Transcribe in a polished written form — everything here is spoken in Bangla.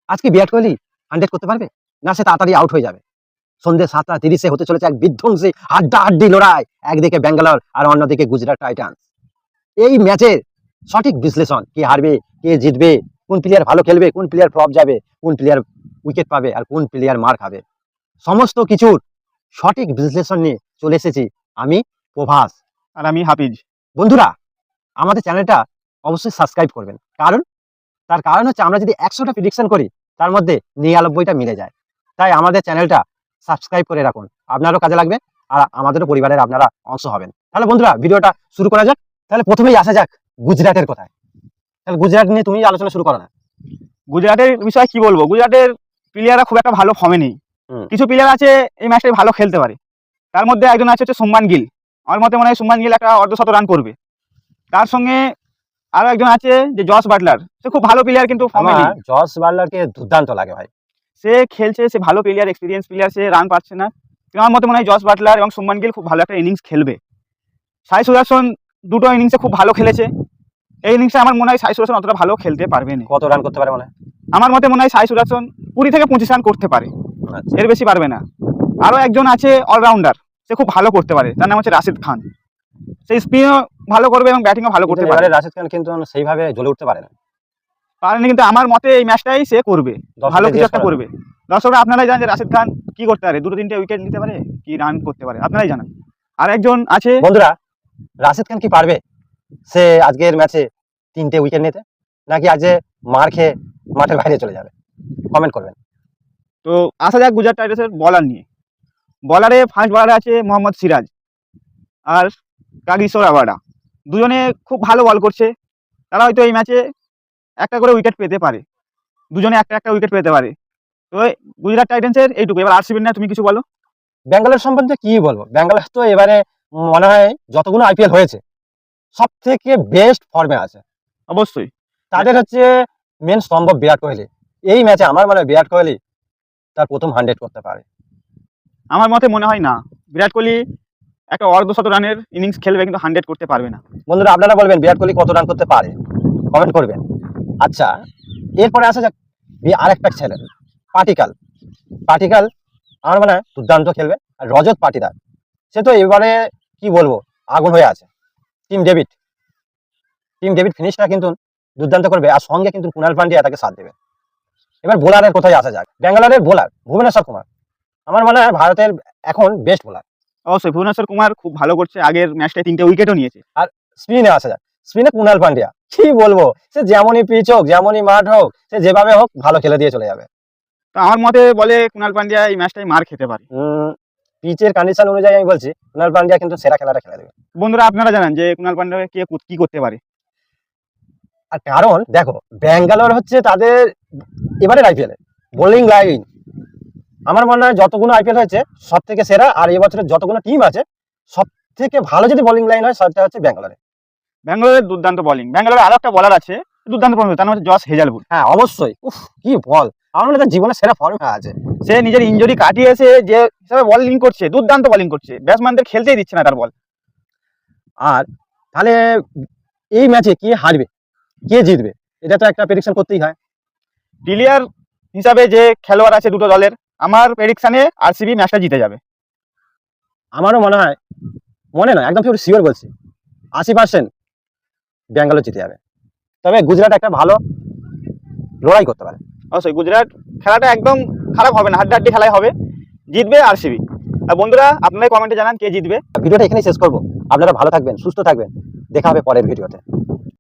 আজকে বিরাট কোহলি 100 করতে পারবে, না সে তাড়াতাড়ি আউট হয়ে যাবে? সন্ধ্যে 7:30 হতে চলেছে এক বিধ্বংসী হাড্ডাহাড্ডি লড়াই, একদিকে ব্যাঙ্গালোর আর অন্যদিকে গুজরাট টাইটান্স। এই ম্যাচের সঠিক বিশ্লেষণ, কে হারবে, কে জিতবে, কোন প্লেয়ার ভালো খেলবে, কোন প্লেয়ার ফ্লপ যাবে, কোন প্লেয়ার উইকেট পাবে আর কোন প্লেয়ার মার খাবে, সমস্ত কিছুর সঠিক বিশ্লেষণ নিয়ে চলে এসেছি আমি প্রভাস আর আমি হাফিজ। বন্ধুরা, আমাদের চ্যানেলটা অবশ্যই সাবস্ক্রাইব করবেন, তার কারণ হচ্ছে আমরা যদি 100টা প্রেডিকশন করি তার মধ্যে 99টা মিলে যায়। তাই আমাদের চ্যানেলটা সাবস্ক্রাইব করে রাখুন, আপনারও কাজে লাগবে আর আমাদেরও পরিবারের আপনারা অংশ হবেন। তাহলে বন্ধুরা, ভিডিওটা শুরু করা যাক। তাহলে প্রথমেই আসা যাক গুজরাটের কথায়। তাহলে গুজরাট নিয়ে তুমি আলোচনা শুরু করো না। গুজরাটের বিষয়ে কি বলবো, গুজরাটের প্লেয়াররা খুব একটা ভালো ফর্মে নেই। কিছু প্লেয়ার আছে এই ম্যাচটাই ভালো খেলতে পারে, তার মধ্যে একজন আছে হচ্ছে শুভমান গিল। আমার মতে মনে হয় শুভমান গিল একটা অর্ধশত রান করবে। তার সঙ্গে আরো একজন আছে যে জস বাটলার, সে খুব ভালো প্লেয়ার কিন্তু ফর্মে নেই। জস বাটলারকে দুর্দান্ত লাগে ভাই, সে খেলছে, সে ভালো প্লেয়ার, এক্সপিরিয়েন্স প্লেয়ার, সে রান পাচ্ছে না। আমার মতে মনে হয় জস বাটলার এবং শুভমান গিল খুব ভালো একটা ইনিংস খেলবে। সাই সুদর্শন দুটো ইনিংসে খুব ভালো খেলেছে, এই ইনিংসে আমার মনে হয় সাই সুদর্শন অতটা ভালো খেলতে পারবে না। কত রান করতে পারে মনে হয়? আমার মতে মনে হয় সাই সুদর্শন 20 থেকে 25 রান করতে পারে, এর বেশি পারবে না। আরো একজন আছে অলরাউন্ডার, সে খুব ভালো করতে পারে, তার নাম হচ্ছে রাশিদ খান। সে স্পিনও ভালো করবে এবং ব্যাটিংও ভালো করতে পারে। রাশিদ খান কিন্তু সেইভাবে জ্বলে উঠতে পারে না, পারেনি, কিন্তু আমার মতে এই ম্যাচটাই সে করবে, ভালো কিছু একটা করবে। দর্শকরা আপনারাই জানেন যে রাশিদ খান কি করতে পারে, 2-3টে উইকেট নিতে পারে, কি রান করতে পারে, আপনারাই জানেন। আর একজন আছে বন্ধুরা, রাশিদ খান কি পারবে সে আজকের ম্যাচে 3টে উইকেট নিতে, নাকি আজকে মার খেয়ে মাঠের বাইরে চলে যাবে? কমেন্ট করবেন। তো আসা যাক গুজরাট টাইটান্সের বলার নিয়ে। বলারে ফার্স্ট বলারে আছে মোহাম্মদ সিরাজ আর কাগিসোর আবাডা, দুজনে খুব ভালো বল করছে। তারা হয়তো এই ম্যাচে একটা করে উইকেট পেতে পারে, দুজনে একটা একটা উইকেট পেতে পারে। তো গুজরাট টাইটান্সের এইটুকু। এবার আরসিবির না তুমি কিছু বলো। ব্যাঙ্গালোর সম্বন্ধে কি বলবো? ব্যাঙ্গালোর তো এবারে মনে হয় যতগুলো আইপিএল হয়েছে সব থেকে বেস্ট ফর্মে আছে। অবশ্যই তাদের হচ্ছে মেন স্তম্ভ বিরাট কোহলি। এই ম্যাচে আমার মনে হয় বিরাট কোহলি তার প্রথম 100 করতে পারে। আমার মতে মনে হয় না বিরাট কোহলি একটা অর্ধশত রানের ইনিংস খেলবে, কিন্তু 100 করতে পারবে না। বন্ধুরা, আপনারা বলবেন বিরাট কোহলি কত রান করতে পারে, কমেন্ট করবেন। আচ্ছা, এরপরে আসা যাক আরেকটা ছেলে, পাটিকাল আমার মনে হয় দুর্দান্ত খেলবে। আর রজত পাটিদার, সে তো এবারে কি বলবো, আগুন হয়ে আছে। টিম ডেভিড ফিনিশটা কিন্তু দুর্দান্ত করবে, আর সঙ্গে কিন্তু কুণাল পান্ডিয়া তাকে সাথ দেবে। এবার বোলারের কোথায় আসা যাক। ব্যাঙ্গালোরের বোলার ভুবনেশ্বর কুমার আমার মনে হয় ভারতের এখন বেস্ট বোলার। অবশ্যই ভুবনেশ্বর কুমার খুব ভালো করছে, আগের ম্যাচটায় 3টে উইকেটও নিয়েছে। আর স্পিনে আসা যাক, স্পিনে কুণাল পান্ডিয়া কি বলবো, সে যেমনই পিচ হোক যেমনই মাঠ হোক, সে যেভাবে হোক ভালো খেলে দিয়ে চলে যাবে। তো আমার মতে বলে কুণাল পান্ডিয়া এই ম্যাচটাই মার খেতে পারে। পিচের কন্ডিশন অনুযায়ী আমি বলছি কুণাল পান্ডিয়া কিন্তু সেরা খেলাটা খেলে দেবে। বন্ধুরা, আপনারা জানেন যে কুণাল পান্ডিয়া কে কি করতে পারে। আর কারণ দেখো, ব্যাঙ্গালোর হচ্ছে তাদের এবারের আইপিএল বোলিং লাইন আমার মনে হয় যতগুলো আইপিএল হয়েছে সব থেকে সেরা। আর এবছরের যতগুলো টিম আছে সব থেকে ভালো যদি বোলিং লাইন হয় সেটা হচ্ছে ব্যাঙ্গালোরের দুর্দান্ত বোলিং। ব্যাঙ্গালোরের আরো একটা বলার আছে দুর্দান্ত ফর্মে, তার নাম হচ্ছে জস হেজালউড। হ্যাঁ অবশ্যই, কি বল, আমার মনে হয় জীবনের সেরা ফর্মে আছে। সে নিজের ইনজুরি কাটিয়ে এসে যে হিসাবে বোলিং করছে, দুর্দান্ত বোলিং করছে, ব্যাটসম্যানদের খেলতেই দিচ্ছে না তার বল। আর তাহলে এই ম্যাচে কে হারবে কে জিতবে এটা তো একটা প্রেডিকশন করতেই হয়। প্লেয়ার হিসাবে যে খেলোয়াড় আছে দুটো দলের, আমার প্রেডিকশনে আরসিবি ম্যাচটা জিতে যাবে। আমারও মনে হয়, মনে নয় একদম পুরো শিওর বলছি, 80% ব্যাঙ্গালোর জিতে যাবে। তবে গুজরাট একটা ভালো লড়াই করতে পারে। অবশ্যই গুজরাট খেলাটা একদম খারাপ হবে না, হাড্ডাহাড্ডি খেলাই হবে, জিতবে আরসিবি। আর বন্ধুরা, আপনারা কমেন্টে জানান কে জিতবে। ভিডিওটা এখানেই শেষ করবো। আপনারা ভালো থাকবেন, সুস্থ থাকবেন, দেখা হবে পরের ভিডিওতে।